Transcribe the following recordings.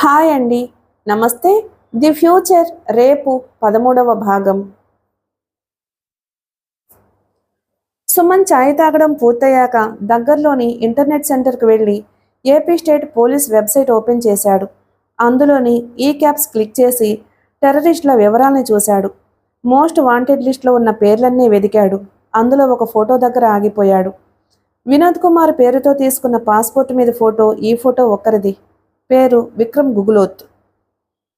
Hi అండి. నమస్తే. The future రేపు 13వ భాగం. సుమన్ చాయ్ తాగడం పూర్తయ్యాక దగ్గరలోని ఇంటర్నెట్ సెంటర్కు వెళ్ళి AP state police website open చేశాడు. అందులోని ఈ క్యాప్స్ క్లిక్ చేసి టెర్రరిస్టుల వివరాల్ని చూశాడు. మోస్ట్ వాంటెడ్ లిస్ట్లో ఉన్న పేర్లన్నీ వెదికాడు. అందులో ఒక ఫోటో దగ్గర ఆగిపోయాడు. వినోద్ కుమార్ పేరుతో తీసుకున్న పాస్పోర్ట్ మీద ఫోటో ఈ ఫోటో ఒక్కరిది. పేరు విక్రమ్ గుగులోత్.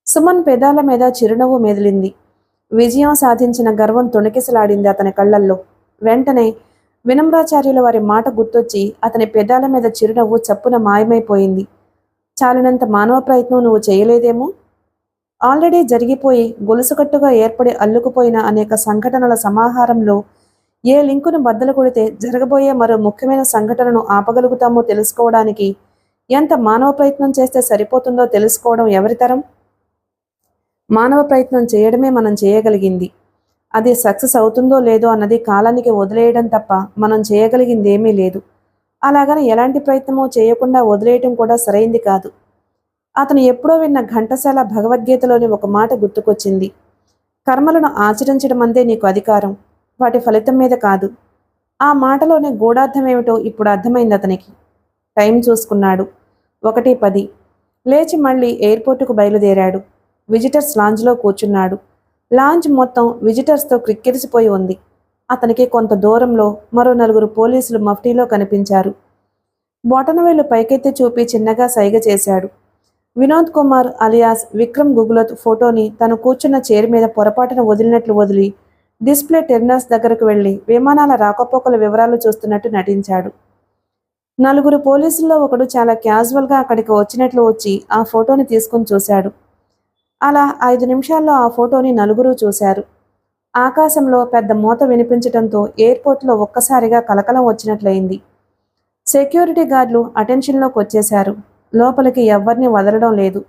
సుమన్ పెదాల మీద చిరునవ్వు మెదిలింది. విజయం సాధించిన గర్వం తొణికిసలాడింది అతని కళ్ళల్లో. వెంటనే వినమ్రాచార్యుల వారి మాట గుర్తొచ్చి అతని పెదాల మీద చిరునవ్వు చప్పున మాయమైపోయింది. చాలినంత మానవ ప్రయత్నం నువ్వు చేయలేదేమో? ఆల్రెడీ జరిగిపోయి గొలుసుకట్టుగా ఏర్పడి అల్లుకుపోయిన అనేక సంఘటనల సమాహారంలో ఏ లింకును బద్దలు కొడితే జరగబోయే మరో ముఖ్యమైన సంఘటనను ఆపగలుగుతామో తెలుసుకోవడానికి ఎంత మానవ ప్రయత్నం చేస్తే సరిపోతుందో తెలుసుకోవడం ఎవరితరం? మానవ ప్రయత్నం చేయడమే మనం చేయగలిగింది. అది సక్సెస్ అవుతుందో లేదో అన్నది కాలానికి వదిలేయడం తప్ప మనం చేయగలిగింది ఏమీ లేదు. అలాగని ఎలాంటి ప్రయత్నమో చేయకుండా వదిలేయటం కూడా సరైంది కాదు. అతను ఎప్పుడో విన్న ఘంటసాల భగవద్గీతలోని ఒక మాట గుర్తుకొచ్చింది. కర్మలను ఆచరించడం అందే నీకు అధికారం, వాటి ఫలితం మీద కాదు. ఆ మాటలోని గూఢార్థం ఏమిటో ఇప్పుడు అర్థమైంది అతనికి. టైం చూసుకున్నాడు. 1:10. లేచి మళ్ళీ ఎయిర్పోర్టుకు బయలుదేరాడు. విజిటర్స్ లాంజ్లో కూర్చున్నాడు. లాంజ్ మొత్తం విజిటర్స్తో క్రిక్కిరిసిపోయి ఉంది. అతనికి కొంత దూరంలో మరో 4 పోలీసులు మఫ్టీలో కనిపించారు. బొటనవేలు పైకెత్తి చూపి చిన్నగా సైగ చేశాడు. వినోద్ కుమార్ అలియాస్ విక్రమ్ గుగులోత్ ఫోటోని తను కూర్చున్న చైర్ మీద పొరపాటున వదిలినట్లు వదిలి డిస్ప్లే టెర్మినల్స్ దగ్గరకు వెళ్లి విమానాల రాకపోకల వివరాలు చూస్తున్నట్టు నటించాడు. 4 పోలీసుల్లో ఒకడు చాలా క్యాజువల్గా అక్కడికి వచ్చినట్లు వచ్చి ఆ ఫోటోని తీసుకుని చూశాడు. అలా 5 నిమిషాల్లో ఆ ఫోటోని 4 చూశారు. ఆకాశంలో పెద్ద మోత వినిపించడంతో ఎయిర్పోర్ట్లో ఒక్కసారిగా కలకలం వచ్చినట్లయింది. సెక్యూరిటీ గార్డులు అటెన్షన్లోకి వచ్చేశారు. లోపలికి ఎవ్వరిని వదలడం లేదు.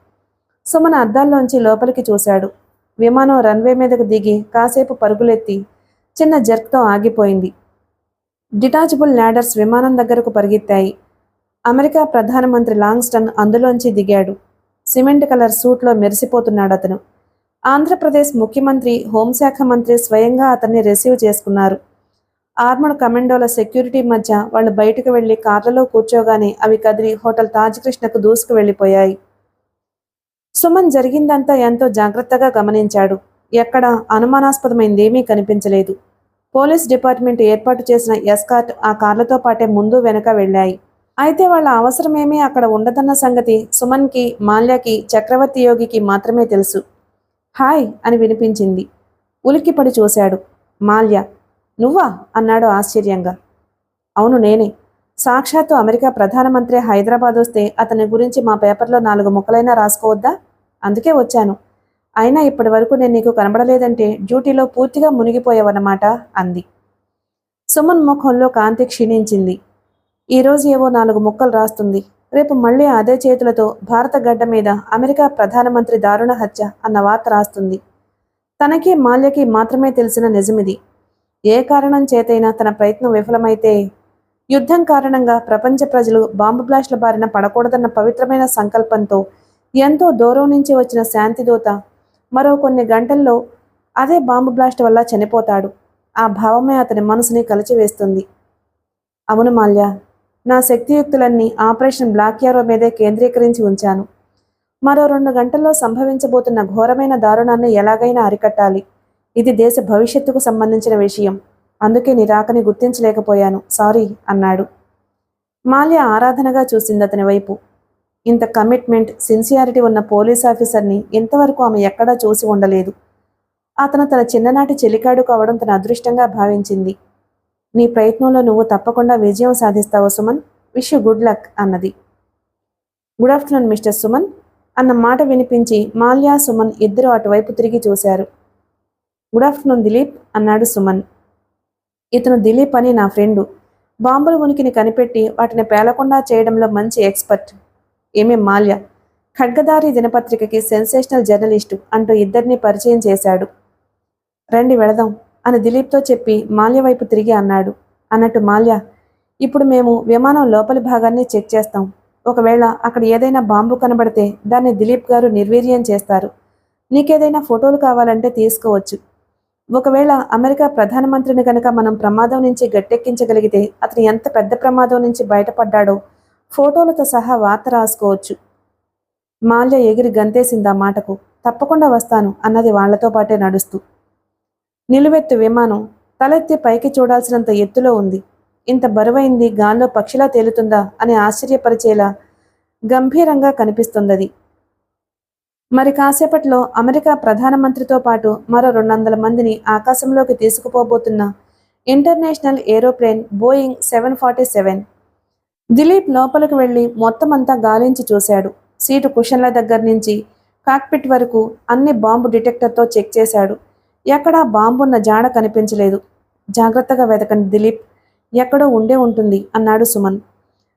సుమన్ అద్దాల్లోంచి లోపలికి చూశాడు. విమానం రన్వే మీదకు దిగి కాసేపు పరుగులెత్తి చిన్న జర్క్తో ఆగిపోయింది. డిటాచబుల్ ల్యాడర్స్ విమానం దగ్గరకు పరిగెత్తాయి. అమెరికా ప్రధానమంత్రి లాంగ్స్టన్ అందులోంచి దిగాడు. సిమెంట్ కలర్ సూట్లో మెరిసిపోతున్నాడు అతను. ఆంధ్రప్రదేశ్ ముఖ్యమంత్రి, హోంశాఖ మంత్రి స్వయంగా అతన్ని రిసీవ్ చేసుకున్నారు. ఆర్మడ్ కమాండోల సెక్యూరిటీ మధ్య వాళ్ళు బయటకు వెళ్లి కార్లలో కూర్చోగానే అవి కదిలి హోటల్ తాజ్ కృష్ణకు దూసుకు వెళ్లిపోయాయి. సుమన్ జరిగిందంతా ఎంతో జాగ్రత్తగా గమనించాడు. ఎక్కడా అనుమానాస్పదమైందేమీ కనిపించలేదు. పోలీస్ డిపార్ట్మెంట్ ఏర్పాటు చేసిన ఎస్కార్ట్ ఆ కార్లతో పాటే ముందు వెనక వెళ్ళాయి. అయితే వాళ్ళ అవసరమేమీ అక్కడ ఉండదన్న సంగతి సుమన్కి, మాల్యాకి, చక్రవర్తి యోగికి మాత్రమే తెలుసు. హాయ్ అని వినిపించింది. ఉలిక్కిపడి చూశాడు. మాల్య. నువ్వా అన్నాడు ఆశ్చర్యంగా. అవును నేనే. సాక్షాత్తు అమెరికా ప్రధానమంత్రి హైదరాబాద్ వస్తే అతని గురించి మా పేపర్లో 4 ముక్కలైనా రాసుకోవద్దా? అందుకే వచ్చాను. అయినా ఇప్పటి వరకు నేను నీకు కనబడలేదంటే డ్యూటీలో పూర్తిగా మునిగిపోయావన్నమాట అంది. సుమన్ ముఖంలో కాంతి క్షీణించింది. ఈరోజు ఏవో 4 ముక్కలు రాస్తుంది. రేపు మళ్ళీ అదే చేతులతో భారత గడ్డ మీద అమెరికా ప్రధానమంత్రి దారుణ హత్య అన్న వార్త రాస్తుంది. తనకి, మాల్యకి మాత్రమే తెలిసిన నిజమిది. ఏ కారణం చేతైనా తన ప్రయత్నం విఫలమైతే యుద్ధం కారణంగా ప్రపంచ ప్రజలు బాంబు బ్లాస్ట్ల బారిన పడకూడదన్న పవిత్రమైన సంకల్పంతో ఎంతో దూరం నుంచి వచ్చిన శాంతిదూత మరో కొన్ని గంటల్లో అదే బాంబు బ్లాస్ట్ వల్ల చనిపోతాడు. ఆ భావమే అతని మనసుని కలిచివేస్తుంది. అవును మాల్య, నా శక్తియుక్తులన్నీ ఆపరేషన్ బ్లాక్ యారో మీదే కేంద్రీకరించి ఉంచాను. మరో 2 గంటల్లో సంభవించబోతున్న ఘోరమైన దారుణాన్ని ఎలాగైనా అరికట్టాలి. ఇది దేశ భవిష్యత్తుకు సంబంధించిన విషయం. అందుకే నీ రాకని గుర్తించలేకపోయాను, సారీ అన్నాడు. మాల్య ఆరాధనగా చూసింది అతని వైపు. ఇంత కమిట్మెంట్, సిన్సియారిటీ ఉన్న పోలీస్ ఆఫీసర్ని ఇంతవరకు ఆమె ఎక్కడా చూసి ఉండలేదు. అతను తన చిన్ననాటి చెలికాడు కావడం తన అదృష్టంగా భావించింది. నీ ప్రయత్నంలో నువ్వు తప్పకుండా విజయం సాధిస్తావు Suman. Wish you good luck అన్నది. గుడ్ ఆఫ్టర్నూన్ మిస్టర్ సుమన్ అన్న మాట వినిపించి మాల్య, సుమన్ ఇద్దరు అటువైపు తిరిగి చూశారు. గుడ్ ఆఫ్టర్నూన్ దిలీప్ అన్నాడు సుమన్. ఇతను దిలీప్ అని నా ఫ్రెండు. బాంబుల ఉనికిని కనిపెట్టి వాటిని పేలకుండా చేయడంలో మంచి ఎక్స్పర్ట్. ఏమే మాల్య, ఖడ్గదారి దినపత్రికకి సెన్సేషనల్ జర్నలిస్టు అంటూ ఇద్దరిని పరిచయం చేశాడు. రండి వెళదాం అని దిలీప్తో చెప్పి మాల్య వైపు తిరిగి అన్నాడు. అన్నట్టు మాల్య, ఇప్పుడు మేము విమానం లోపలి భాగాన్ని చెక్ చేస్తాం. ఒకవేళ అక్కడ ఏదైనా బాంబు కనబడితే దాన్ని దిలీప్ గారు నిర్వీర్యం చేస్తారు. నీకేదైనా ఫోటోలు కావాలంటే తీసుకోవచ్చు. ఒకవేళ అమెరికా ప్రధానమంత్రిని కనుక మనం ప్రమాదం నుంచి గట్టెక్కించగలిగితే అతను ఎంత పెద్ద ప్రమాదం నుంచి బయటపడ్డాడో ఫోటోలతో సహా వార్త రాసుకోవచ్చు. మాల్య ఎగిరి గంతేసింది ఆ మాటకు. తప్పకుండా వస్తాను అన్నది వాళ్లతో పాటే నడుస్తూ. నిలువెత్తు విమానం తలెత్తి పైకి చూడాల్సినంత ఎత్తులో ఉంది. ఇంత బరువైంది గాల్లో పక్షిలా తేలుతుందా అని ఆశ్చర్యపరిచేలా గంభీరంగా కనిపిస్తుందది. మరి కాసేపట్లో అమెరికా ప్రధానమంత్రితో పాటు మరో 200 మందిని ఆకాశంలోకి తీసుకుపోబోతున్న ఇంటర్నేషనల్ ఏరోప్లేన్ బోయింగ్ 747. దిలీప్ లోపలికి వెళ్లి మొత్తమంతా గాలించి చూశాడు. సీటు కుషన్ల దగ్గర నుంచి కాక్పిట్ వరకు అన్ని బాంబు డిటెక్టర్తో చెక్ చేశాడు. ఎక్కడా బాంబున్న జాడ కనిపించలేదు. జాగ్రత్తగా వెతకండి దిలీప్, ఎక్కడో ఉండే ఉంటుంది అన్నాడు సుమన్.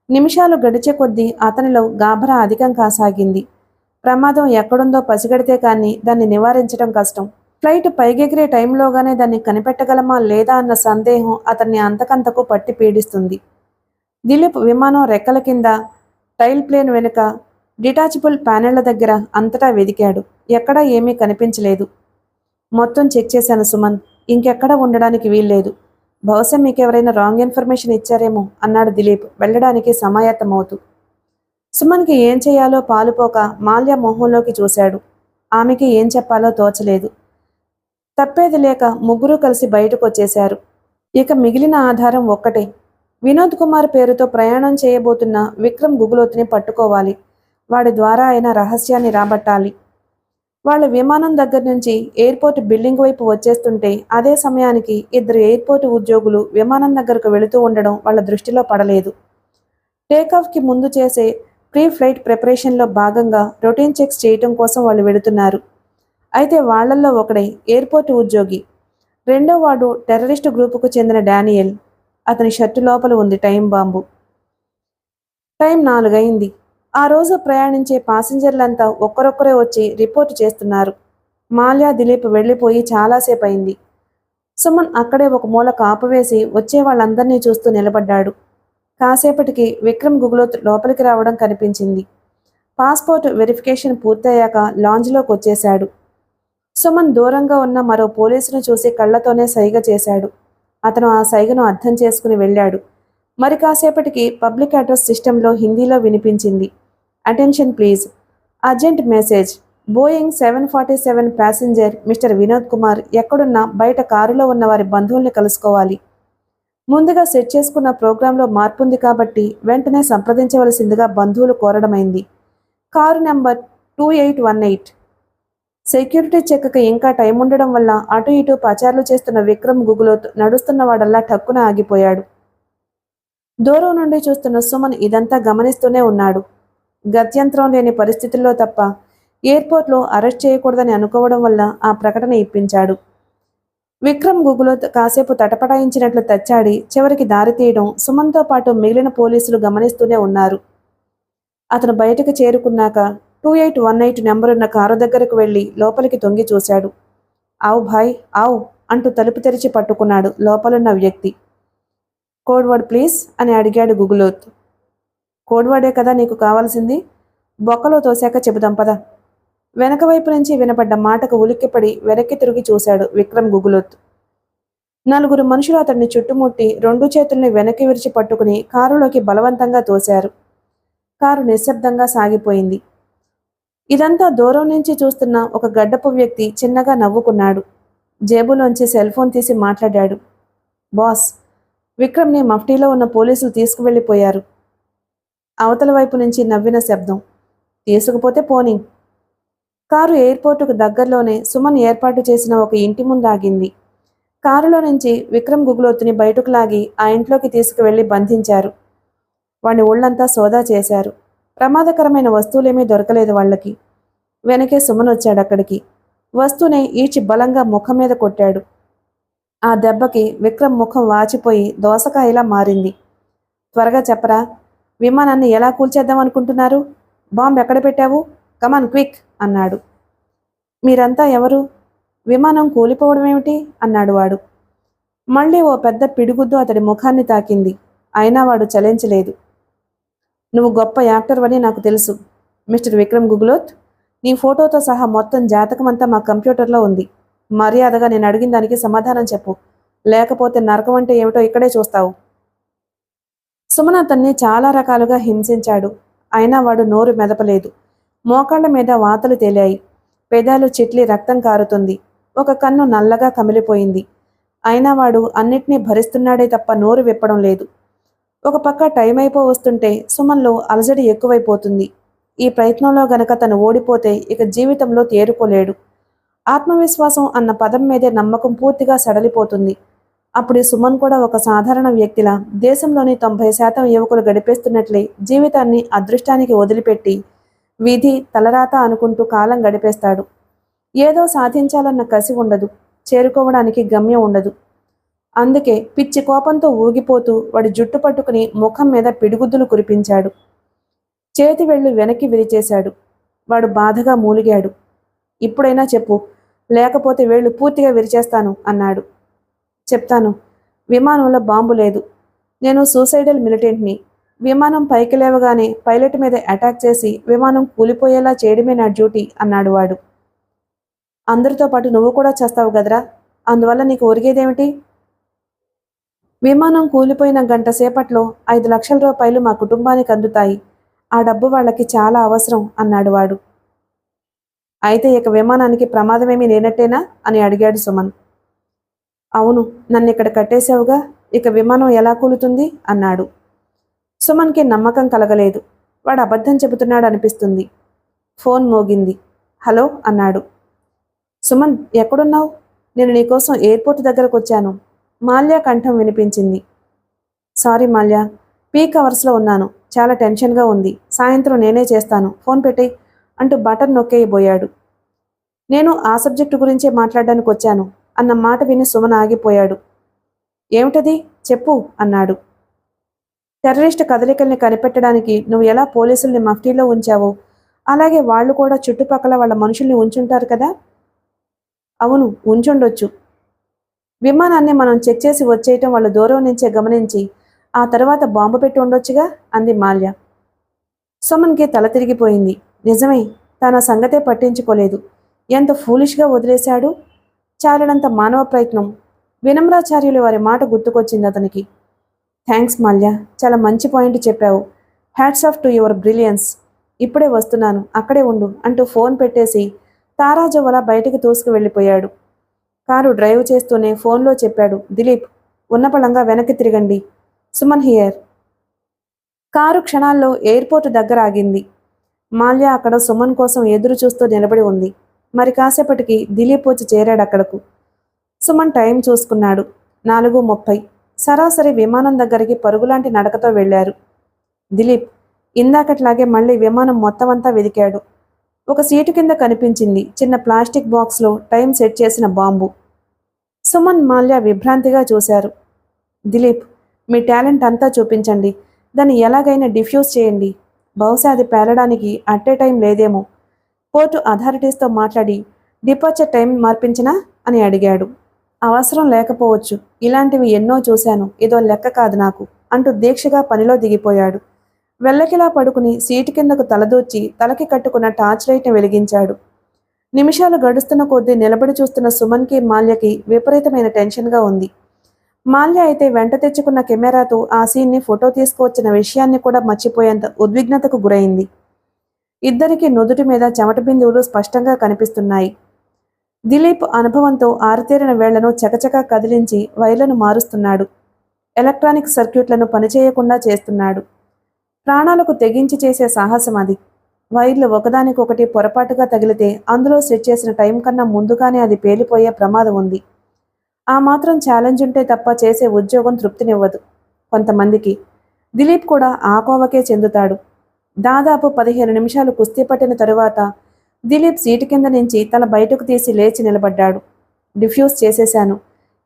నిమిషాలు గడిచే కొద్దీ అతనిలో గాభరా అధికం కాసాగింది. ప్రమాదం ఎక్కడుందో పసిగడితే కానీ దాన్ని నివారించడం కష్టం. ఫ్లైట్ పైకెగిరే టైంలోగానే దాన్ని కనిపెట్టగలమా లేదా అన్న సందేహం అతన్ని అంతకంతకు పట్టి పీడిస్తుంది. దిలీప్ విమానం రెక్కల కింద, టైల్ ప్లేన్ వెనుక, డిటాచబుల్ ప్యానెళ్ల దగ్గర అంతటా వెదికాడు. ఎక్కడా ఏమీ కనిపించలేదు. మొత్తం చెక్ చేశాను సుమన్, ఇంకెక్కడా ఉండడానికి వీల్లేదు. బహుశా మీకెవరైనా రాంగ్ ఇన్ఫర్మేషన్ ఇచ్చారేమో అన్నాడు దిలీప్ వెళ్ళడానికి సమాయత్తమవుతూ. సుమన్కి ఏం చేయాలో పాలుపోక మాల్య మొహంలోకి చూశాడు. ఆమెకి ఏం చెప్పాలో తోచలేదు. తప్పేది లేక ముగ్గురూ కలిసి బయటకు వచ్చేశారు. ఇక మిగిలిన ఆధారం ఒక్కటే. వినోద్ కుమార్ పేరుతో ప్రయాణం చేయబోతున్న విక్రమ్ గుగులోత్ని పట్టుకోవాలి. వాడి ద్వారా అయినా రహస్యాన్ని రాబట్టాలి. వాళ్ళ విమానం దగ్గర నుంచి ఎయిర్పోర్ట్ బిల్డింగ్ వైపు వచ్చేస్తుంటే అదే సమయానికి 2 ఎయిర్పోర్ట్ ఉద్యోగులు విమానం దగ్గరకు వెళుతూ ఉండడం వాళ్ళ దృష్టిలో పడలేదు. టేకాఫ్కి ముందు చేసే ప్రీ ఫ్లైట్ ప్రిపరేషన్లో భాగంగా రొటీన్ చెక్స్ చేయటం కోసం వాళ్ళు వెళుతున్నారు. అయితే వాళ్లల్లో ఒకడే ఎయిర్పోర్ట్ ఉద్యోగి. రెండో వాడు టెర్రరిస్టు గ్రూపుకు చెందిన డానియల్. అతని షర్టు లోపల ఉంది టైం బాంబు. టైం 4 అయింది. ఆ రోజు ప్రయాణించే పాసింజర్లంతా ఒక్కరొక్కరే వచ్చి రిపోర్టు చేస్తున్నారు. మాల్యా దిలీప్ వెళ్ళిపోయి చాలాసేపు అయింది. సుమన్ అక్కడే ఒక మూల కాపువేసి వచ్చే వాళ్ళందరినీ చూస్తూ నిలబడ్డాడు. కాసేపటికి విక్రమ్ గుగులోత్ లోపలికి రావడం కనిపించింది. పాస్పోర్ట్ వెరిఫికేషన్ పూర్తయ్యాక లాంజ్లోకి వచ్చేశాడు. సుమన్ దూరంగా ఉన్న మరో పోలీసును చూసి కళ్లతోనే సైగ చేశాడు. అతను ఆ సైగను అర్థం చేసుకుని వెళ్ళాడు. మరి కాసేపటికి పబ్లిక్ అడ్రస్ సిస్టంలో హిందీలో వినిపించింది. Attention please, urgent message. Boeing 747 passenger mister Vinod Kumar ఎక్కడున్నా బయట కారులో ఉన్న వారి బంధువుల్ని కలుసుకోవాలి. ముందుగా సెట్ చేసుకున్న ప్రోగ్రాంలో మార్పుంది కాబట్టి వెంటనే సంప్రదించవలసిందిగా బంధువులు కోరడమైంది. Car number 2818. సెక్యూరిటీ చెక్కి ఇంకా టైం ఉండడం వల్ల అటు ఇటు పచార్లు చేస్తున్న విక్రమ్ గుగులోత్ నడుస్తున్నవాడల్లా టక్కున ఆగిపోయాడు. దూరం నుండి చూస్తున్న సుమన్ ఇదంతా గమనిస్తూనే ఉన్నాడు. గత్యంతరం లేని పరిస్థితుల్లో తప్ప ఎయిర్పోర్ట్లో అరెస్ట్ చేయకూడదని అనుకోవడం వల్ల ఆ ప్రకటన ఇప్పించాడు. విక్రమ్ గుగులోత్ కాసేపు తటపటాయించినట్లు తచ్చాడి చివరికి దారి తీయడం సుమన్తో పాటు మిగిలిన పోలీసులు గమనిస్తూనే ఉన్నారు. అతను బయటకు చేరుకున్నాక 2818 నెంబరున్న కారు దగ్గరకు వెళ్లి లోపలికి తొంగి చూశాడు. ఆవ్ భాయ్ ఆవ్ అంటూ తలుపు తెరిచి పట్టుకున్నాడు లోపలున్న వ్యక్తి. కోడ్వర్డ్ ప్లీజ్ అని అడిగాడు గుగులోత్. కోడ్వర్డే కదా నీకు కావాల్సింది, బొక్కలో తోశాక చెబుదాం పద. వెనక వైపు నుంచి వినపడ్డ మాటకు ఉలిక్కిపడి వెనక్కి తిరిగి చూశాడు విక్రమ్ గుగులోత్. 4 మనుషులు అతన్ని చుట్టుముట్టి 2 చేతుల్ని వెనక్కి విరిచి పట్టుకుని కారులోకి బలవంతంగా తోశారు. కారు నిశ్శబ్దంగా సాగిపోయింది. ఇదంతా దూరం నుంచి చూస్తున్న ఒక గడ్డపు వ్యక్తి చిన్నగా నవ్వుకున్నాడు. జేబులోంచి సెల్ ఫోన్ తీసి మాట్లాడాడు. బాస్, విక్రమ్ని మఫ్టీలో ఉన్న పోలీసులు తీసుకువెళ్ళిపోయారు. అవతల వైపు నుంచి నవ్విన శబ్దం. తీసుకుపోతే పోనీ. కారు ఎయిర్పోర్టుకు దగ్గరలోనే సుమన్ ఏర్పాటు చేసిన ఒక ఇంటి ముందు ఆగింది. కారులో నుంచి విక్రమ్ గుగులోత్ని బయటకు లాగి ఆ ఇంట్లోకి తీసుకువెళ్లి బంధించారు. వాణ్ణి ఒళ్లంతా సోదా చేశారు. ప్రమాదకరమైన వస్తువులేమీ దొరకలేదు వాళ్లకి. వెనకే సుమన్ వచ్చాడు అక్కడికి. వస్తువుని ఈడ్చి బలంగా ముఖం మీద కొట్టాడు. ఆ దెబ్బకి విక్రమ్ ముఖం వాచిపోయి దోసకాయలా మారింది. త్వరగా చెప్పరా, విమానాన్ని ఎలా కూల్చేద్దాం అనుకుంటున్నారు? బాంబు ఎక్కడ పెట్టావు? కమాన్ క్విక్ అన్నాడు. మీరంతా ఎవరు? విమానం కూలిపోవడం ఏమిటి అన్నాడు వాడు. మళ్ళీ ఓ పెద్ద పిడిగుద్దు అతడి ముఖాన్ని తాకింది. అయినా వాడు చలించలేదు. నువ్వు గొప్ప యాక్టర్ అని నాకు తెలుసు మిస్టర్ విక్రమ్ గుగ్లోత్. నీ ఫోటోతో సహా మొత్తం జాతకం అంతా మా కంప్యూటర్లో ఉంది. మర్యాదగా నేను అడిగిన దానికి సమాధానం చెప్పు, లేకపోతే నరకం అంటే ఏమిటో ఇక్కడే చూస్తావు. సుమన్ అతన్ని చాలా రకాలుగా హింసించాడు. అయినా వాడు నోరు మెదపలేదు. మోకాళ్ల మీద వాతలు తేలాయి. పెదాలు చిట్లి రక్తం కారుతుంది. ఒక కన్ను నల్లగా కమిలిపోయింది. అయినా వాడు అన్నిటినీ భరిస్తున్నాడే తప్ప నోరు విప్పడం లేదు. ఒక పక్క టైం అయిపో వస్తుంటే సుమన్లో అలజడి ఎక్కువైపోతుంది. ఈ ప్రయత్నంలో గనక తను ఓడిపోతే ఇక జీవితంలో తేరుకోలేడు. ఆత్మవిశ్వాసం అన్న పదం మీదే నమ్మకం పూర్తిగా సడలిపోతుంది. అప్పుడు సుమన్ కూడా ఒక సాధారణ వ్యక్తిలా దేశంలోని 90% యువకులు గడిపేస్తున్నట్లే జీవితాన్ని అదృష్టానికి వదిలిపెట్టి విధి తలరాత అనుకుంటూ కాలం గడిపేస్తాడు. ఏదో సాధించాలన్న కసి ఉండదు, చేరుకోవడానికి గమ్యం ఉండదు. అందుకే పిచ్చి కోపంతో ఊగిపోతూ వాడి జుట్టు పట్టుకుని ముఖం మీద పిడిగుద్దులు కురిపించాడు. చేతి వెళ్ళు వెనక్కి విరిచేశాడు. వాడు బాధగా మూలిగాడు. ఇప్పుడైనా చెప్పు, లేకపోతే వేళ్ళు పూర్తిగా విరిచేస్తాను అన్నాడు. చెప్తాను. విమానంలో బాంబు లేదు. నేను సూసైడల్ మిలిటెంట్ని. విమానం పైకి లేవగానే పైలట్ మీద అటాక్ చేసి విమానం కూలిపోయేలా చేయడమే నా డ్యూటీ అన్నాడు వాడు. అందరితో పాటు నువ్వు కూడా చేస్తావు కదరా, అందువల్ల నీకు ఒరిగేదేమిటి? విమానం కూలిపోయిన గంట సేపట్లో 5 లక్షల రూపాయలు మా కుటుంబానికి అందుతాయి. ఆ డబ్బు వాళ్ళకి చాలా అవసరం అన్నాడు వాడు. అయితే ఇక విమానానికి ప్రమాదమేమీ లేనట్టేనా అని అడిగాడు సుమన్. అవును, నన్ను ఇక్కడ కట్టేశావుగా, ఇక విమానం ఎలా కూలుతుంది అన్నాడు. సుమన్కి నమ్మకం కలగలేదు. వాడు అబద్ధం చెబుతున్నాడు అనిపిస్తుంది. ఫోన్ మోగింది. హలో అన్నాడు. సుమన్, ఎక్కడున్నావు? నేను నీకోసం ఎయిర్పోర్ట్ దగ్గరకు వచ్చాను. మాల్యా కంఠం వినిపించింది. సారీ మాల్యా, పీక్ అవర్స్లో ఉన్నాను. చాలా టెన్షన్గా ఉంది. సాయంత్రం నేనే చేస్తాను, ఫోన్ పెట్టేయ్ అంటూ బటన్ నొక్కేయబోయాడు. నేను ఆ సబ్జెక్టు గురించే మాట్లాడడానికి వచ్చాను అన్న మాట విని సుమన్ ఆగిపోయాడు. ఏమిటది చెప్పు అన్నాడు. టెర్రరిస్ట్ కదలికల్ని కనిపెట్టడానికి నువ్వు ఎలా పోలీసుల్ని మఫ్టీలో ఉంచావో అలాగే వాళ్ళు కూడా చుట్టుపక్కల వాళ్ళ మనుషుల్ని ఉంచుంటారు కదా. అవును, ఉంచుండొచ్చు. విమానాన్ని మనం చెక్ చేసి వచ్చేయటం వాళ్ళు దూరం నుంచే గమనించి ఆ తర్వాత బాంబు పెట్టి ఉండొచ్చుగా అంది మాల్య. సుమన్కి తల తిరిగిపోయింది. నిజమే, తన సంగతే పట్టించుకోలేదు. ఎంత ఫూలిష్గా వదిలేశాడు. చాలనంత మానవ ప్రయత్నం. వినమ్రాచార్యులు వారి మాట గుర్తుకొచ్చింది అతనికి. థ్యాంక్స్ మాల్య, చాలా మంచి పాయింట్ చెప్పావు. Hats off to your brilliance. ఇప్పుడే వస్తున్నాను, అక్కడే ఉండు అంటూ ఫోన్ పెట్టేసి తారాజువల బయటికి తూసుకు వెళ్ళిపోయాడు. కారు డ్రైవ్ చేస్తూనే ఫోన్లో చెప్పాడు. దిలీప్, ఉన్నపళంగా వెనక్కి తిరగండి. సుమన్ హియర్. కారు క్షణాల్లో ఎయిర్పోర్ట్ దగ్గర ఆగింది. మాల్య అక్కడ సుమన్ కోసం ఎదురు చూస్తూ నిలబడి ఉంది. మరి కాసేపటికి దిలీప్ వచ్చి చేరాడు అక్కడకు. సుమన్ టైం చూసుకున్నాడు. 4:30. సరాసరి విమానం దగ్గరికి పరుగులాంటి నడకతో వెళ్లారు. దిలీప్ ఇందాకట్లాగే మళ్ళీ విమానం మొత్తం అంతా వెదికాడు. ఒక సీటు కింద కనిపించింది చిన్న ప్లాస్టిక్ బాక్స్లో టైం సెట్ చేసిన బాంబు. సుమన్ మాల్య విభ్రాంతిగా చూశారు. దిలీప్, మీ టాలెంట్ అంతా చూపించండి. దాన్ని ఎలాగైనా డిఫ్యూజ్ చేయండి. బహుశా అది పేలడానికి అట్టే టైం లేదేమో. పోర్టు అథారిటీస్తో మాట్లాడి డిపార్చర్ టైం మార్పించినా అని అడిగాడు. అవసరం లేకపోవచ్చు. ఇలాంటివి ఎన్నో చూశాను. ఇదో లెక్క కాదు నాకు అంటూ దీక్షగా పనిలో దిగిపోయాడు. వెల్లకిలా పడుకుని సీటు కిందకు తలదూర్చి తలకి కట్టుకున్న టార్చ్ లైట్ని వెలిగించాడు. నిమిషాలు గడుస్తున్న కొద్దీ నిలబడి చూస్తున్న సుమన్కి మాల్యకి విపరీతమైన టెన్షన్గా ఉంది. మాల్య అయితే వెంట తెచ్చుకున్న కెమెరాతో ఆ సీన్ని ఫోటో తీసుకువచ్చిన విషయాన్ని కూడా మర్చిపోయేంత ఉద్విగ్నతకు గురైంది. ఇద్దరికీ నుదుటి మీద చెమట బిందువులు స్పష్టంగా కనిపిస్తున్నాయి. దిలీప్ అనుభవంతో ఆరితేరిన వేళ్లను చకచకా కదిలించి వైర్లను మారుస్తున్నాడు. ఎలక్ట్రానిక్ సర్క్యూట్లను పనిచేయకుండా చేస్తున్నాడు. ప్రాణాలకు తెగించి చేసే సాహసం అది. వైర్లు ఒకదానికొకటి పొరపాటుగా తగిలితే అందులో సెట్ చేసిన టైం కన్నా ముందుగానే అది పేలిపోయే ప్రమాదం ఉంది. ఆ మాత్రం ఛాలెంజ్ ఉంటే తప్ప చేసే ఉద్యోగం తృప్తినివ్వదు కొంతమందికి. దిలీప్ కూడా ఆ కోవకే చెందుతాడు. దాదాపు 15 నిమిషాలు కుస్తీ పట్టిన తరువాత దిలీప్ సీటు కింద నుంచి తల బయటకు తీసి లేచి నిలబడ్డాడు. డిఫ్యూజ్ చేసేశాను,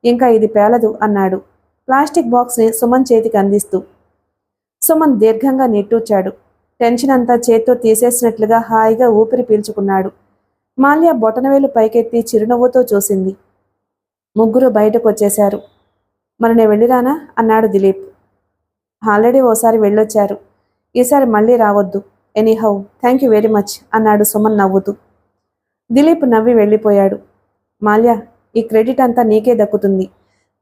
ఇంకా ఇది పేలదు అన్నాడు ప్లాస్టిక్ బాక్స్ని సుమన్ చేతికి అందిస్తూ. సుమన్ దీర్ఘంగా నిట్టూర్చాడు. టెన్షన్ అంతా చేత్తో తీసేసినట్లుగా హాయిగా ఊపిరి పీల్చుకున్నాడు. మాల్య బొటనవేలు పైకెత్తి చిరునవ్వుతో చూసింది. ముగ్గురు బయటకు వచ్చేశారు. మరి నేను వెళ్ళిరానా అన్నాడు దిలీప్. ఆల్రెడీ ఓసారి వెళ్ళొచ్చారు. ఈసారి మళ్ళీ రావద్దు. Anyhow thank you very much అన్నాడు సుమన్ నవ్వుతూ. దిలీప్ నవ్వి వెళ్ళిపోయాడు. మాల్య, ఈ క్రెడిట్ అంతా నీకే దక్కుతుంది.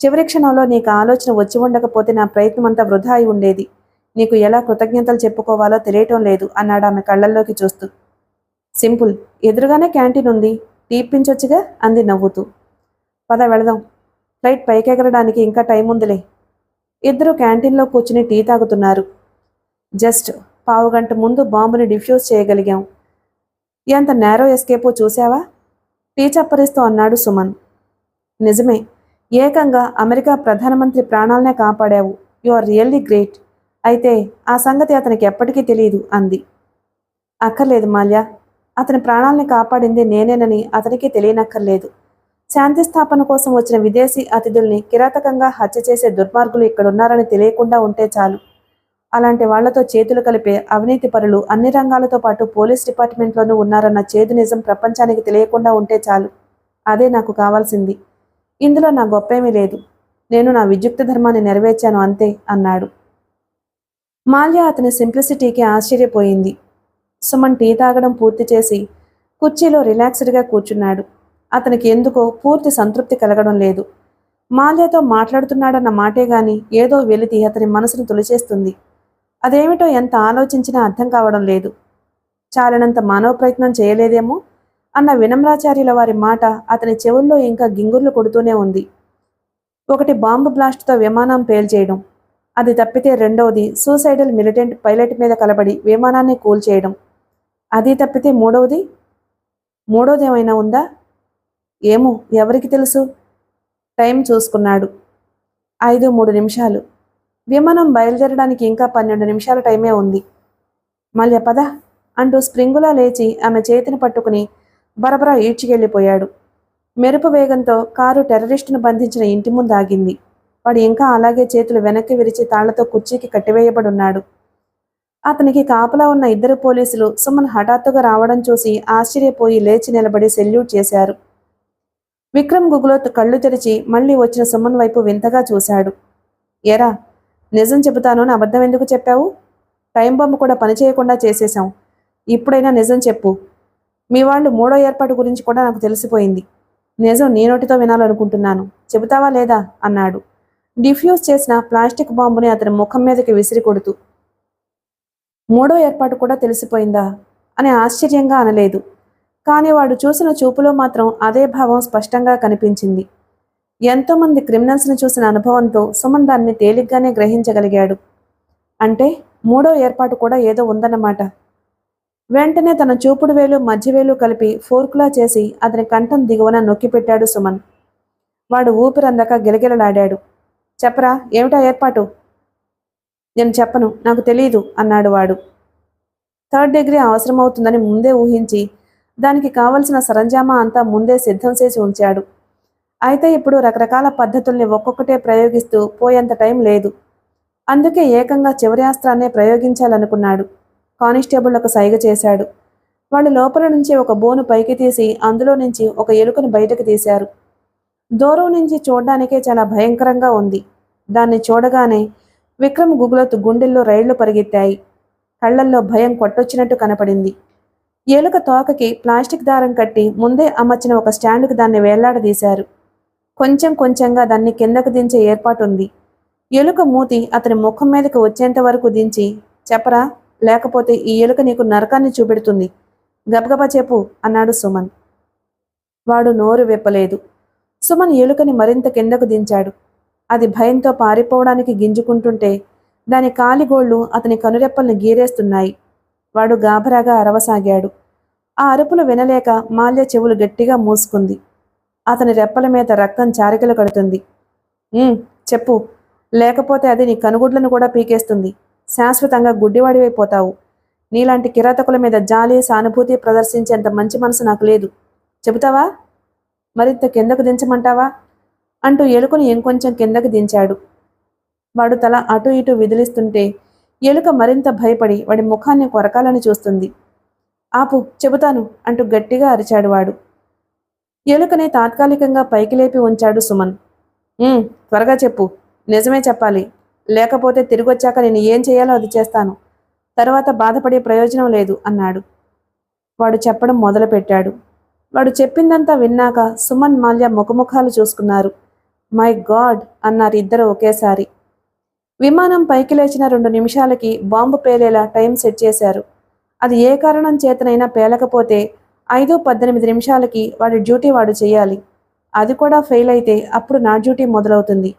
చివరి క్షణంలో నీకు ఆలోచన వచ్చి ఉండకపోతే నా ప్రయత్నం అంతా వృధా అయి ఉండేది. నీకు ఎలా కృతజ్ఞతలు చెప్పుకోవాలో తెలియటం లేదు అన్నాడు ఆమె కళ్ళల్లోకి చూస్తూ. సింపుల్, ఎదురుగానే క్యాంటీన్ ఉంది, టీ ఇప్పించొచ్చుగా అంది నవ్వుతూ. పద వెళదాం, ఫ్లైట్ పైకెగరడానికి ఇంకా టైం ఉందిలే. ఇద్దరు క్యాంటీన్లో కూర్చుని టీ తాగుతున్నారు. జస్ట్ పావుగంట ముందు బాంబుని డిఫ్యూజ్ చేయగలిగాం. ఎంత నేరో ఎస్కేపో చూసావా? టీ చప్పరిస్తూ అన్నాడు సుమన్. నిజమే, ఏకంగా అమెరికా ప్రధానమంత్రి ప్రాణాలనే కాపాడావు. You are really great. అయితే ఆ సంగతి అతనికి ఎప్పటికీ తెలియదు అంది. అక్కర్లేదు మాల్య, అతని ప్రాణాలని కాపాడింది నేనేనని అతనికి తెలియనక్కర్లేదు. శాంతి స్థాపన కోసం వచ్చిన విదేశీ అతిథుల్ని కిరాతకంగా హత్య చేసే దుర్మార్గులు ఇక్కడున్నారని తెలియకుండా ఉంటే చాలు. అలాంటి వాళ్లతో చేతులు కలిపే అవినీతి పరులు అన్ని రంగాలతో పాటు పోలీస్ డిపార్ట్మెంట్లోనూ ఉన్నారన్న చేదు నిజం ప్రపంచానికి తెలియకుండా ఉంటే చాలు. అదే నాకు కావాల్సింది. ఇందులో నా గొప్పేమీ లేదు. నేను నా విద్యుక్త ధర్మాన్ని నెరవేర్చాను అంతే అన్నాడు. మాల్య అతని సింప్లిసిటీకి ఆశ్చర్యపోయింది. సుమన్ టీ తాగడం పూర్తి చేసి కుర్చీలో రిలాక్స్డ్గా కూర్చున్నాడు. అతనికి ఎందుకో పూర్తి సంతృప్తి కలగడం లేదు. మాల్యతో మాట్లాడుతున్నాడన్న మాటే గాని ఏదో వెలితి అతని మనసును తొలిచేస్తుంది. అదేమిటో ఎంత ఆలోచించినా అర్థం కావడం లేదు. చాలినంత మానవ ప్రయత్నం చేయలేదేమో అన్న వినమ్రాచార్యుల వారి మాట అతని చెవుల్లో ఇంకా గింగుర్లు కొడుతూనే ఉంది. ఒకటి బాంబు బ్లాస్ట్తో విమానం పేల్చేయడం, అది తప్పితే రెండవది సూసైడల్ మిలిటెంట్ పైలట్ మీద కలబడి విమానాన్ని కూల్చేయడం, అది తప్పితే మూడోది ఏమైనా ఉందా? ఏమో, ఎవరికి తెలుసు? టైం చూసుకున్నాడు. 5:03. విమానం బయలుదేరడానికి ఇంకా 12 నిమిషాల టైమే ఉంది. మల్య పద అంటూ స్ప్రింగులా లేచి ఆమె చేతిని పట్టుకుని బరబరా ఈడ్చికెళ్ళిపోయాడు. మెరుపు వేగంతో కారు టెర్రరిస్టును బంధించిన ఇంటి ముందు ఆగింది. వాడు ఇంకా అలాగే చేతులు వెనక్కి విరిచి తాళ్లతో కుర్చీకి కట్టివేయబడున్నాడు. అతనికి కాపలా ఉన్న 2 పోలీసులు సుమన్ హఠాత్తుగా రావడం చూసి ఆశ్చర్యపోయి లేచి నిలబడి సెల్యూట్ చేశారు. విక్రమ్ గుగులోత్ కళ్ళు తెరిచి మళ్లీ వచ్చిన సుమన్ వైపు వింతగా చూశాడు. ఎరా, నిజం చెబుతాను అని అబద్ధం ఎందుకు చెప్పావు? టైం బాంబు కూడా పనిచేయకుండా చేసేశాం. ఇప్పుడైనా నిజం చెప్పు. మీ వాళ్ళు 3వ ఏర్పాటు గురించి కూడా నాకు తెలిసిపోయింది. నిజం నీ నోటితో వినాలనుకుంటున్నాను. చెబుతావా లేదా అన్నాడు, డిఫ్యూజ్ చేసిన ప్లాస్టిక్ బాంబుని అతని ముఖం మీదకి విసిరి కొడుతూ. 3వ ఏర్పాటు కూడా తెలిసిపోయిందా అని ఆశ్చర్యంగా అనలేదు. కానీ వాడు చూసిన చూపులో మాత్రం అదే భావం స్పష్టంగా కనిపించింది. ఎంతోమంది క్రిమినల్స్ని చూసిన అనుభవంతో సుమన్ దాన్ని తేలిగ్గానే గ్రహించగలిగాడు. అంటే 3వ ఏర్పాటు కూడా ఏదో ఉందన్నమాట. వెంటనే తన చూపుడు వేలు మధ్యవేలు కలిపి ఫోర్కులా చేసి అతని కంఠం దిగువన నొక్కిపెట్టాడు సుమన్. వాడు ఊపిరందక గిలగిలలాడాడు. చెప్పరా, ఏమిటా ఏర్పాటు? నేను చెప్పను, నాకు తెలియదు అన్నాడు వాడు. 3rd డిగ్రీ అవసరమవుతుందని ముందే ఊహించి దానికి కావలసిన సరంజామా అంతా ముందే సిద్ధం చేసి ఉంచాడు. అయితే ఇప్పుడు రకరకాల పద్ధతుల్ని ఒక్కొక్కటే ప్రయోగిస్తూ పోయేంత టైం లేదు. అందుకే ఏకంగా చివరి అస్త్రాన్నే ప్రయోగించాలనుకున్నాడు. కానిస్టేబుళ్లకు సైగ చేశాడు. వాళ్ళు లోపల నుంచి ఒక బోను పైకి తీసి అందులో నుంచి ఒక ఎలుకను బయటకు తీశారు. దూరం నుంచి చూడ్డానికే చాలా భయంకరంగా ఉంది. దాన్ని చూడగానే విక్రమ్ గుగులోత్ గుండెల్లో రైళ్లు పరిగెత్తాయి. కళ్లల్లో భయం కొట్టొచ్చినట్టు కనపడింది. ఎలుక తోకకి ప్లాస్టిక్ దారం కట్టి ముందే అమర్చిన ఒక స్టాండుకు దాన్ని వేళ్లాడదీశారు. కొంచెం కొంచెంగా దాన్ని కిందకు దించే ఏర్పాటుంది. ఎలుక మూతి అతని ముఖం మీదకి వచ్చేంత వరకు దించి, చెప్పరా, లేకపోతే ఈ ఎలుక నీకు నరకాన్ని చూపెడుతుంది. గబగబా చెప్పు అన్నాడు సుమన్. వాడు నోరు విప్పలేదు. సుమన్ ఎలుకని మరింత కిందకు దించాడు. అది భయంతో పారిపోవడానికి గింజుకుంటుంటే దాని కాలిగోళ్లు అతని కనురెప్పల్ని గీరేస్తున్నాయి. వాడు గాభరాగా అరవసాగాడు. ఆ అరుపులు వినలేక మాల్య చెవులు గట్టిగా మూసుకుంది. అతని రెప్పల మీద రక్తం చారికలు కడుతుంది. చెప్పు, లేకపోతే అది నీ కనుగుడ్లను కూడా పీకేస్తుంది. శాశ్వతంగా గుడ్డివాడివైపోతావు. నీలాంటి కిరాతకుల మీద జాలి సానుభూతి ప్రదర్శించేంత మంచి మనసు నాకు లేదు. చెబుతావా? మరింత కిందకు దించమంటావా అంటూ ఎలుకను ఇంకొంచెం కిందకు దించాడు. వాడు తల అటు ఇటు విదిలిస్తుంటే ఎలుక మరింత భయపడి వాడి ముఖాన్ని కొరకాలని చూస్తుంది. ఆపు, చెబుతాను అంటూ గట్టిగా అరిచాడు వాడు. ఎలుకని తాత్కాలికంగా పైకి లేపి ఉంచాడు సుమన్. త్వరగా చెప్పు, నిజమే చెప్పాలి, లేకపోతే తిరిగొచ్చాక నేను ఏం చేయాలో అది చేస్తాను. తర్వాత బాధపడే ప్రయోజనం లేదు అన్నాడు. వాడు చెప్పడం మొదలుపెట్టాడు. వాడు చెప్పిందంతా విన్నాక సుమన్, మాల్య ముఖముఖాలు చూసుకున్నారు. మై గాడ్ అన్నారు ఇద్దరు ఒకేసారి. విమానం పైకి లేచిన 2 నిమిషాలకి బాంబు పేలేలా టైం సెట్ చేశారు. అది ఏ కారణం చేతనైనా పేలకపోతే 5:18 నిమిషాలకి వాడి డ్యూటీ వాడు చేయాలి. అది కూడా ఫెయిల్ అయితే అప్పుడు నా డ్యూటీ మొదలవుతుంది.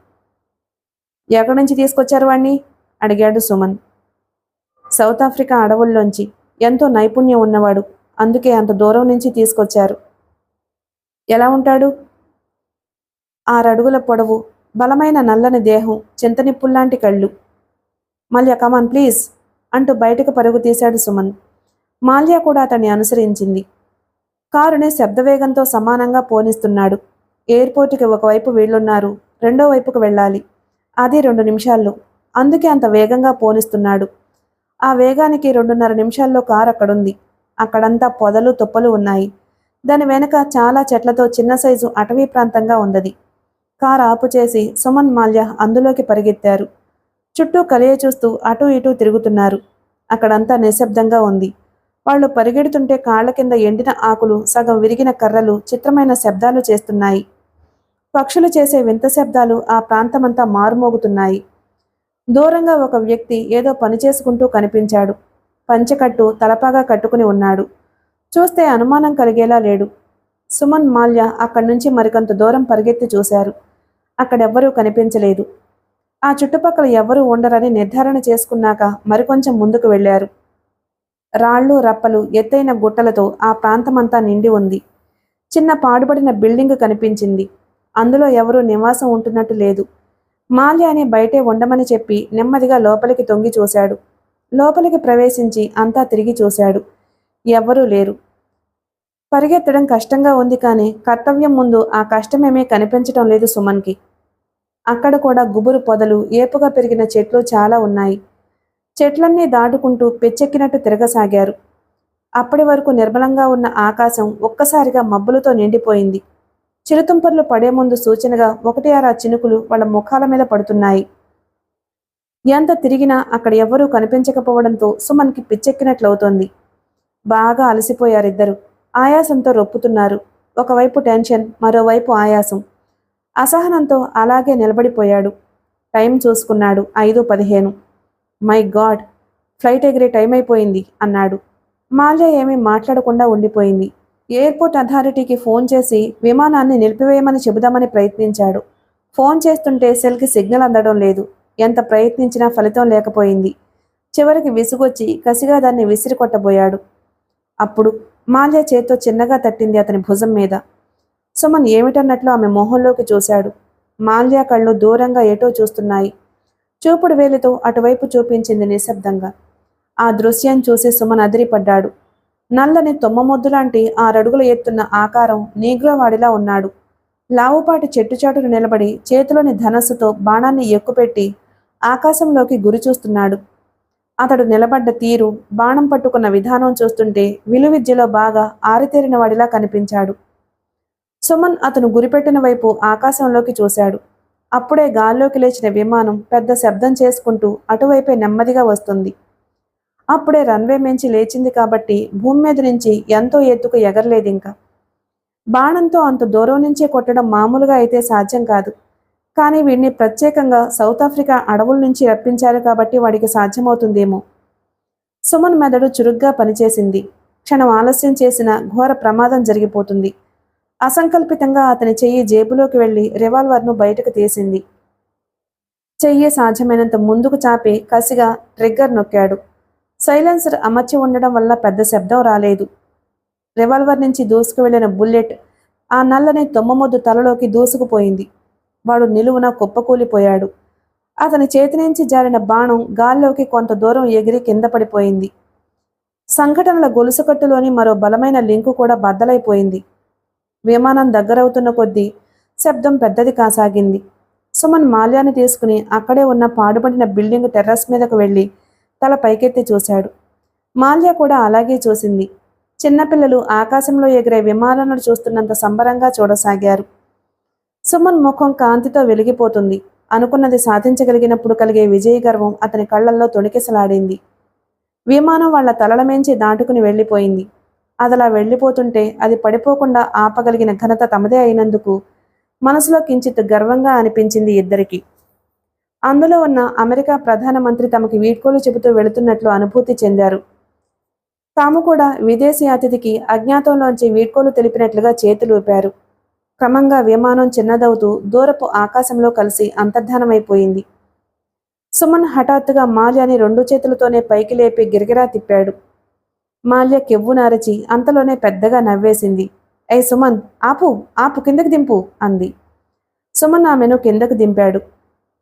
ఎక్కడి నుంచి తీసుకొచ్చారు వాణ్ణి? అడిగాడు సుమన్. South Africa అడవుల్లోంచి. ఎంతో నైపుణ్యం ఉన్నవాడు. అందుకే అంత దూరం నుంచి తీసుకొచ్చారు. ఎలా ఉంటాడు? 6 అడుగుల పొడవు, బలమైన నల్లని దేహం, చింతనిప్పుల్లాంటి కళ్ళు. మాల్య కమాన్ ప్లీజ్ అంటూ బయటకు పరుగు తీశాడు సుమన్. మాల్య కూడా అతన్ని అనుసరించింది. కారుని శబ్దవేగంతో సమానంగా పోనిస్తున్నాడు. ఎయిర్పోర్టుకి ఒకవైపు వీళ్లున్నారు, రెండో వైపుకు వెళ్ళాలి. అది 2 నిమిషాల్లో. అందుకే అంత వేగంగా పోనిస్తున్నాడు. ఆ వేగానికి 2:30 నిమిషాల్లో కారు అక్కడుంది. అక్కడంతా పొదలు, తుప్పలు ఉన్నాయి. దాని వెనక చాలా చెట్లతో చిన్న సైజు అటవీ ప్రాంతంగా ఉన్నది. కారు ఆపుచేసి సుమన్, మాల్య అందులోకి పరిగెత్తారు. చుట్టూ కలియ చూస్తూ అటూ ఇటూ తిరుగుతున్నారు. అక్కడంతా నిశ్శబ్దంగా ఉంది. వాళ్ళు పరిగెడుతుంటే కాళ్ల కింద ఎండిన ఆకులు, సగం విరిగిన కర్రలు చిత్రమైన శబ్దాలు చేస్తున్నాయి. పక్షులు చేసే వింత శబ్దాలు ఆ ప్రాంతమంతా మారుమోగుతున్నాయి. దూరంగా ఒక వ్యక్తి ఏదో పని చేసుకుంటూ కనిపించాడు. పంచెకట్టు, తలపాగా కట్టుకుని ఉన్నాడు. చూస్తే అనుమానం కలిగేలా లేడు. సుమన్, మాల్య అక్కడి నుంచి మరికొంత దూరం పరిగెత్తి చూశారు. అక్కడెవ్వరూ కనిపించలేదు. ఆ చుట్టుపక్కల ఎవ్వరూ ఉండరని నిర్ధారణ చేసుకున్నాక మరికొంచెం ముందుకు వెళ్లారు. రాళ్ళు, రప్పలు, ఎత్తైన గుట్టలతో ఆ ప్రాంతమంతా నిండి ఉంది. చిన్న పాడుపడిన బిల్డింగ్ కనిపించింది. అందులో ఎవరూ నివాసం ఉంటున్నట్టు లేదు. మాల్యాని బయటే ఉండమని చెప్పి నెమ్మదిగా లోపలికి తొంగి చూశాడు. లోపలికి ప్రవేశించి అంతా తిరిగి చూశాడు. ఎవ్వరూ లేరు. పరిగెత్తడం కష్టంగా ఉంది కానీ కర్తవ్యం ముందు ఆ కష్టమేమీ కనిపించటం లేదు సుమన్కి. అక్కడ కూడా గుబురు పొదలు, ఏపుగా పెరిగిన చెట్లు చాలా ఉన్నాయి. చెట్లన్నీ దాటుకుంటూ పెచ్చెక్కినట్టు తిరగసాగారు. అప్పటి వరకు నిర్మలంగా ఉన్న ఆకాశం ఒక్కసారిగా మబ్బులతో నిండిపోయింది. చిరుతుంపర్లు పడే ముందు సూచనగా 1-6 చినుకులు వాళ్ళ ముఖాల మీద పడుతున్నాయి. ఎంత తిరిగినా అక్కడ ఎవరూ కనిపించకపోవడంతో సుమన్కి పిచ్చెక్కినట్లవుతోంది. బాగా అలసిపోయారిద్దరు. ఆయాసంతో రొప్పుతున్నారు. ఒకవైపు టెన్షన్, మరోవైపు ఆయాసం. అసహనంతో అలాగే నిలబడిపోయాడు. టైం చూసుకున్నాడు. 5:15. మై గాడ్, ఫ్లైట్ ఎగిరే టైం అయిపోయింది అన్నాడు. మాల్య ఏమీ మాట్లాడకుండా ఉండిపోయింది. ఎయిర్పోర్ట్ అథారిటీకి ఫోన్ చేసి విమానాన్ని నిలిపివేయమని చెబుదామని ప్రయత్నించాడు. ఫోన్ చేస్తుంటే సెల్కి సిగ్నల్ అందడం లేదు. ఎంత ప్రయత్నించినా ఫలితం లేకపోయింది. చివరికి విసుగొచ్చి కసిగా దాన్ని విసిరికొట్టబోయాడు. అప్పుడు మాల్య చేత్తో చిన్నగా తట్టింది అతని భుజం మీద. సుమన్ ఏమిటన్నట్లు ఆమె మొహంలోకి చూశాడు. మాల్య కళ్ళు దూరంగా ఏటో చూస్తున్నాయి. చూపుడు వేలితో అటువైపు చూపించింది నిశ్శబ్దంగా. ఆ దృశ్యం చూసి సుమన్ అదిరిపడ్డాడు. నల్లని తొమ్మమొద్దులాంటి 6 అడుగుల ఎత్తున్న ఆకారం నీగ్రోవాడిలా ఉన్నాడు. లావుపాటి చెట్టుచాటును నిలబడి చేతిలోని ధనస్సుతో బాణాన్ని ఎక్కుపెట్టి ఆకాశంలోకి గురి చూస్తున్నాడు. అతడు నిలబడ్డ తీరు, బాణం పట్టుకున్న విధానం చూస్తుంటే విలువిద్యలో బాగా ఆరితేరిన వాడిలా కనిపించాడు. సుమన్ అతను గురిపెట్టిన వైపు ఆకాశంలోకి చూశాడు. అప్పుడే గాల్లోకి లేచిన విమానం పెద్ద శబ్దం చేసుకుంటూ అటువైపే నెమ్మదిగా వస్తుంది. అప్పుడే రన్వే మించి లేచింది కాబట్టి భూమి మీద నుంచి ఎంతో ఎత్తుకు ఎగరలేదింకా. బాణంతో అంత దూరం నుంచే కొట్టడం మామూలుగా అయితే సాధ్యం కాదు. కానీ వీడిని ప్రత్యేకంగా సౌత్ ఆఫ్రికా అడవుల నుంచి రప్పించారు కాబట్టి వాడికి సాధ్యమవుతుందేమో. సుమన్ మెదడు చురుగ్గా పనిచేసింది. క్షణం ఆలస్యం చేసిన ఘోర ప్రమాదం జరిగిపోతుంది. అసంకల్పితంగా అతని చెయ్యి జేబులోకి వెళ్లి రివాల్వర్ను బయటకు తీసింది. చెయ్యి సాధ్యమైనంత ముందుకు చాపి కసిగా ట్రిగ్గర్ నొక్కాడు. సైలెన్సర్ అమర్చి ఉండడం వల్ల పెద్ద శబ్దం రాలేదు. రివాల్వర్ నుంచి దూసుకు వెళ్లిన బుల్లెట్ ఆ నల్లని తొమ్మమొద్దు తలలోకి దూసుకుపోయింది. వాడు నిలువున కుప్పకూలిపోయాడు. అతని చేతి నుంచి జారిన బాణం గాల్లోకి కొంత దూరం ఎగిరి కింద పడిపోయింది. సంఘటనల గొలుసుకట్టులోని మరో బలమైన లింకు కూడా బద్దలైపోయింది. విమానం దగ్గరవుతున్న కొద్దీ శబ్దం పెద్దది కాసాగింది. సుమన్ మాల్యాన్ని తీసుకుని అక్కడే ఉన్న పాడుపడిన బిల్డింగ్ టెర్రస్ మీదకు వెళ్లి తల పైకెత్తి చూశాడు. మాల్య కూడా అలాగే చూసింది. చిన్నపిల్లలు ఆకాశంలో ఎగిరే విమానాలను చూస్తున్నంత సంబరంగా చూడసాగారు. సుమన్ ముఖం కాంతితో వెలిగిపోతుంది. అనుకున్నది సాధించగలిగినప్పుడు కలిగే విజయ గర్వం అతని కళ్లల్లో తొణికిసలాడింది. విమానం వాళ్ళ తలల మించి దాటుకుని వెళ్ళిపోయింది. అదలా వెళ్ళిపోతుంటే అది పడిపోకుండా ఆపగలిగిన ఘనత తమదే అయినందుకు మనసులో కించిత్ గర్వంగా అనిపించింది ఇద్దరికి. అందులో ఉన్న అమెరికా ప్రధానమంత్రి తమకి వీడ్కోలు చెబుతూ వెళుతున్నట్లు అనుభూతి చెందారు. తాము కూడా విదేశీ అతిథికి అజ్ఞాతంలోంచి వీడ్కోలు తెలిపినట్లుగా చేతులూపారు. క్రమంగా విమానం చిన్నదవుతూ దూరపు ఆకాశంలో కలిసి అంతర్ధానమైపోయింది. సుమన్ హఠాత్తుగా మాల్యాని 2 చేతులతోనే పైకి లేపి గిరగిరా తిప్పాడు. మాల్య కెవ్వునారచి అంతలోనే పెద్దగా నవ్వేసింది. ఏయ్ సుమన్, ఆపు ఆపు, కిందకి దింపు అంది. సుమన్ ఆమెను కిందకు దింపాడు.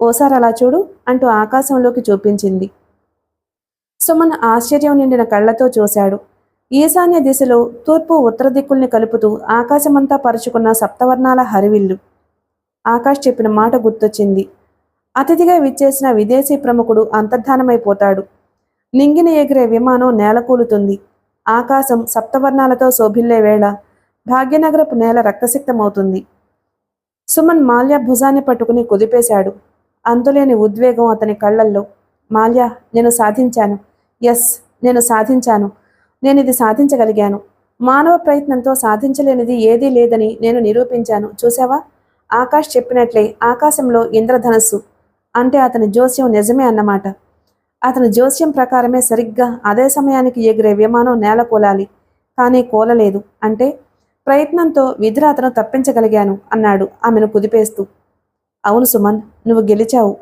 ఓసారి అలా చూడు అంటూ ఆకాశంలోకి చూపించింది. సుమన్ ఆశ్చర్యం నిండిన కళ్లతో చూశాడు. ఈశాన్య దిశలో తూర్పు ఉత్తర దిక్కుల్ని కలుపుతూ ఆకాశమంతా పరుచుకున్న సప్తవర్ణాల హరివిల్లు. ఆకాష్ చెప్పిన మాట గుర్తొచ్చింది. అతిథిగా విచ్చేసిన విదేశీ ప్రముఖుడు అంతర్ధానమైపోతాడు. నింగిని ఎగిరే విమానం నేలకూలుతుంది. ఆకాశం సప్తవర్ణాలతో శోభిల్లే వేళ భాగ్యనగరపు నేల రక్తసిక్తమవుతుంది. సుమన్ మాల్య భుజాన్ని పట్టుకుని కుదిపేశాడు. అంతులేని ఉద్వేగం అతని కళ్లల్లో. మాల్య, నేను సాధించాను. ఎస్, నేను సాధించాను. నేనిది సాధించగలిగాను. మానవ ప్రయత్నంతో సాధించలేనిది ఏదీ లేదని నేను నిరూపించాను. చూసావా? ఆకాష్ చెప్పినట్లే ఆకాశంలో ఇంద్రధనస్సు. అంటే అతని జోస్యం నిజమే అన్నమాట. అతని జోస్యం ప్రకారమే సరిగ్గా అదే సమయానికి ఎగిరే విమానం నేల కూలాలి. కానీ కూలలేదు. అంటే ప్రయత్నంతో విధిరాతను తప్పించగలిగాను అన్నాడు ఆమెను కుదిపేస్తూ. అవును సుమన్, నువ్వు గెలిచావు.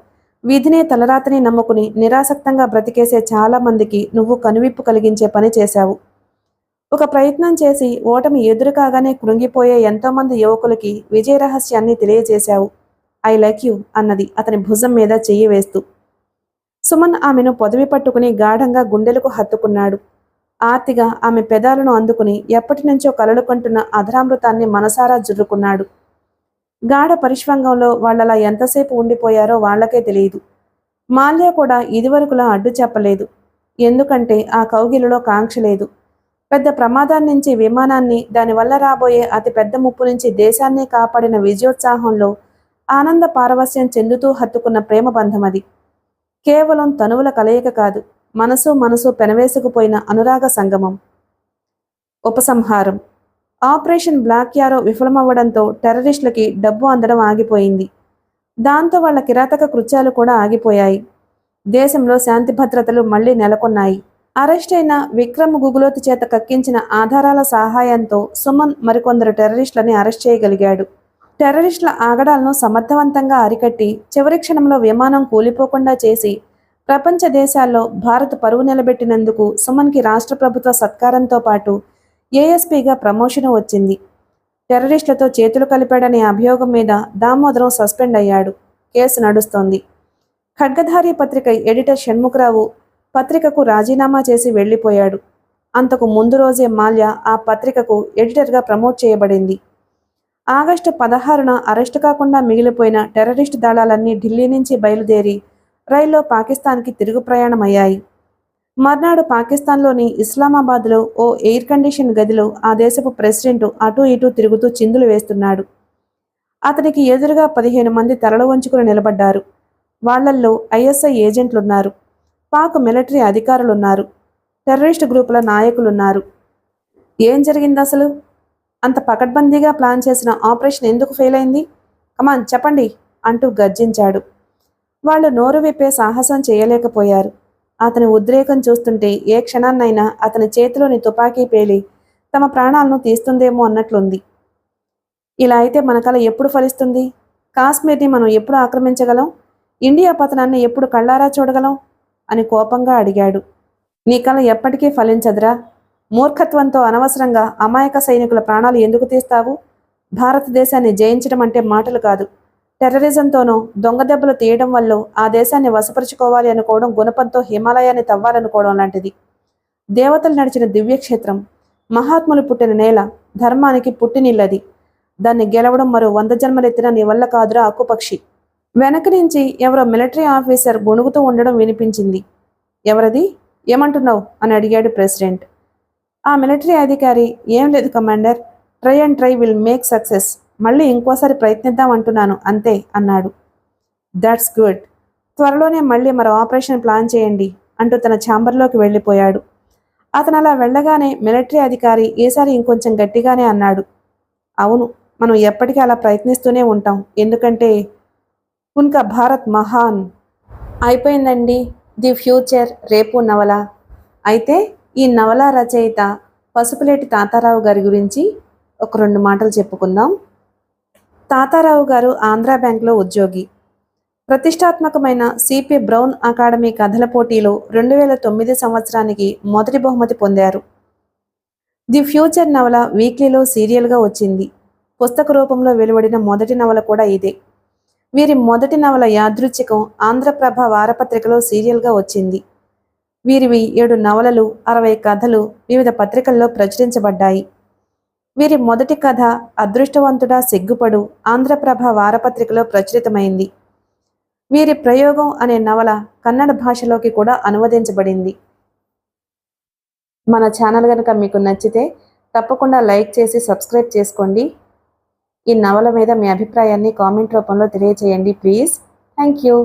విధినే తలరాతని నమ్ముకుని నిరాసక్తంగా బ్రతికేసే చాలా మందికి నువ్వు కనువిప్పు కలిగించే పని చేశావు. ఒక ప్రయత్నం చేసి ఓటమి ఎదురు కాగానే కృంగిపోయే ఎంతోమంది యువకులకి విజయ రహస్యాన్ని తెలియజేశావు. ఐ లైక్ యూ అన్నది అతని భుజం మీద చెయ్యి వేస్తూ. సుమన్ ఆమెను పొదవి పట్టుకుని గాఢంగా గుండెలకు హత్తుకున్నాడు. ఆర్తిగా ఆమె పెదాలను అందుకుని ఎప్పటినుంచో కలలు కంటున్న అధరామృతాన్ని మనసారా జుర్రుకున్నాడు. గాఢ పరిష్వంగంలో వాళ్ళలా ఎంతసేపు ఉండిపోయారో వాళ్లకే తెలియదు. మాల్య కూడా ఇదివరకులా అడ్డు చెప్పలేదు. ఎందుకంటే ఆ కౌగిలిలో కాంక్ష లేదు. పెద్ద ప్రమాదాన్నించి విమానాన్ని, దానివల్ల రాబోయే అతి పెద్ద ముప్పు నుంచి దేశాన్ని కాపాడిన విజయోత్సాహంలో ఆనంద పారవస్యం చెందుతూ హత్తుకున్న ప్రేమ బంధమది. కేవలం తనువుల కలయిక కాదు, మనసు మనసు పెనవేసుకుపోయిన అనురాగ సంగమం. ఉపసంహారం. ఆపరేషన్ బ్లాక్ యారో విఫలమవ్వడంతో టెర్రరిస్టులకి డబ్బు అందడం ఆగిపోయింది. దాంతో వాళ్ల కిరాతక కృత్యాలు కూడా ఆగిపోయాయి. దేశంలో శాంతి భద్రతలు మళ్లీ నెలకొన్నాయి. అరెస్ట్ అయిన విక్రమ్ గుగులోతు చేత కక్కించిన ఆధారాల సహాయంతో సుమన్ మరికొందరు టెర్రరిస్టులని అరెస్ట్ చేయగలిగాడు. టెర్రరిస్టుల ఆగడాలను సమర్థవంతంగా అరికట్టి చివరి క్షణంలో విమానం కూలిపోకుండా చేసి ప్రపంచ దేశాల్లో భారత్ పరువు నిలబెట్టినందుకు సుమన్కి రాష్ట్ర ప్రభుత్వ సత్కారంతో పాటు ఏఎస్పీగా ప్రమోషన్ వచ్చింది. టెర్రరిస్టులతో చేతులు కలిపాడనే అభియోగం మీద దామోదరం సస్పెండ్ అయ్యాడు. కేసు నడుస్తోంది. ఖడ్గధారి పత్రిక ఎడిటర్ షణ్ముఖరావు పత్రికకు రాజీనామా చేసి వెళ్లిపోయాడు. అంతకు ముందు రోజే మాల్య ఆ పత్రికకు ఎడిటర్గా ప్రమోట్ చేయబడింది. ఆగస్టు 16న అరెస్టు కాకుండా మిగిలిపోయిన టెర్రరిస్టు దళాలన్నీ ఢిల్లీ నుంచి బయలుదేరి రైల్లో పాకిస్తాన్కి తిరుగు ప్రయాణమయ్యాయి. మర్నాడు పాకిస్తాన్లోని ఇస్లామాబాద్లో ఓ ఎయిర్ కండిషన్ గదిలో ఆ దేశపు ప్రెసిడెంట్ అటూ ఇటూ తిరుగుతూ చిందులు వేస్తున్నాడు. అతనికి ఎదురుగా 15 మంది తలలు వంచుకుని నిలబడ్డారు. వాళ్లల్లో ఐఎస్ఐ ఏజెంట్లున్నారు, పాక్ మిలిటరీ అధికారులున్నారు, టెర్రరిస్టు గ్రూపుల నాయకులున్నారు. ఏం జరిగింది అసలు? అంత పకడ్బందీగా ప్లాన్ చేసిన ఆపరేషన్ ఎందుకు ఫెయిల్ అయింది? కమాన్ చెప్పండి అంటూ గర్జించాడు. వాళ్ళు నోరు విప్పే సాహసం చేయలేకపోయారు. అతని ఉద్రేకం చూస్తుంటే ఏ క్షణాన్నైనా అతని చేతిలోని తుపాకీ పేలి తమ ప్రాణాలను తీస్తుందేమో అన్నట్లుంది. ఇలా అయితే మన కల ఎప్పుడు ఫలిస్తుంది? కాశ్మీర్ని మనం ఎప్పుడు ఆక్రమించగలం? ఇండియా పతనాన్ని ఎప్పుడు కళ్ళారా చూడగలం అని కోపంగా అడిగాడు. నీ కల ఎప్పటికీ ఫలించదురా. మూర్ఖత్వంతో అనవసరంగా అమాయక సైనికుల ప్రాణాలు ఎందుకు తీస్తావు? భారతదేశాన్ని జయించడం అంటే మాటలు కాదు. టెర్రరిజంతోనో దొంగ దెబ్బలు తీయడం వల్ల ఆ దేశాన్ని వశపరుచుకోవాలి అనుకోవడం గుణపంతో హిమాలయాన్ని తవ్వాలనుకోవడం లాంటిది. దేవతలు నడిచిన దివ్యక్షేత్రం, మహాత్ములు పుట్టిన నేల, ధర్మానికి పుట్టినిల్లది. దాన్ని గెలవడం మరో 100 జన్మలెత్తినా నీ వల్ల కాదురా అక్కుపక్షి. వెనక నుంచి ఎవరో మిలిటరీ ఆఫీసర్ గొణుగుతూ ఉండడం వినిపించింది. ఎవరది? ఏమంటున్నావు అని అడిగాడు ప్రెసిడెంట్. ఆ మిలిటరీ అధికారి, ఏం లేదు commander, try and try will make success, మళ్ళీ ఇంకోసారి ప్రయత్నిద్దాం అంటున్నాను అంతే అన్నాడు. That's good. త్వరలోనే మళ్ళీ మరో ఆపరేషన్ ప్లాన్ చేయండి. అంటూ తన ఛాంబర్లోకి వెళ్ళిపోయాడు. అతను అలా వెళ్ళగానే మిలిటరీ అధికారి ఈసారి ఇంకొంచెం గట్టిగానే అన్నాడు, అవును, మనం ఎప్పటికీ అలా ప్రయత్నిస్తూనే ఉంటాం. ఎందుకంటే ఉన్కా భారత్ మహాన్. అయిపోయిందండి ది ఫ్యూచర్ రేపు నవల. అయితే ఈ నవల రచయిత పసుపులేటి తాతారావు గారి గురించి ఒక 2 మాటలు చెప్పుకుందాం. తాతారావు గారు ఆంధ్రా బ్యాంక్లో ఉద్యోగి. ప్రతిష్టాత్మకమైన సిపి బ్రౌన్ అకాడమీ కథల పోటీలో 2009 సంవత్సరానికి మొదటి బహుమతి పొందారు. ది ఫ్యూచర్ నవల వీక్లీలో సీరియల్గా వచ్చింది. పుస్తక రూపంలో వెలువడిన మొదటి నవల కూడా ఇదే. వీరి మొదటి నవల యాదృచ్ఛికం ఆంధ్రప్రభ వారపత్రికలో సీరియల్గా వచ్చింది. వీరివి 7 నవలలు, 60 కథలు వివిధ పత్రికల్లో ప్రచురించబడ్డాయి. వీరి మొదటి కథ అదృష్టవంతుడా సిగ్గుపడు ఆంధ్రప్రభ వారపత్రికలో ప్రచురితమైంది. వీరి ప్రయోగం అనే నవల కన్నడ భాషలోకి కూడా అనువదించబడింది. మన ఛానల్ కనుక మీకు నచ్చితే తప్పకుండా లైక్ చేసి సబ్స్క్రైబ్ చేసుకోండి. ఈ నవల మీద మీ అభిప్రాయాన్ని కామెంట్ రూపంలో తెలియచేయండి ప్లీజ్. Thank you.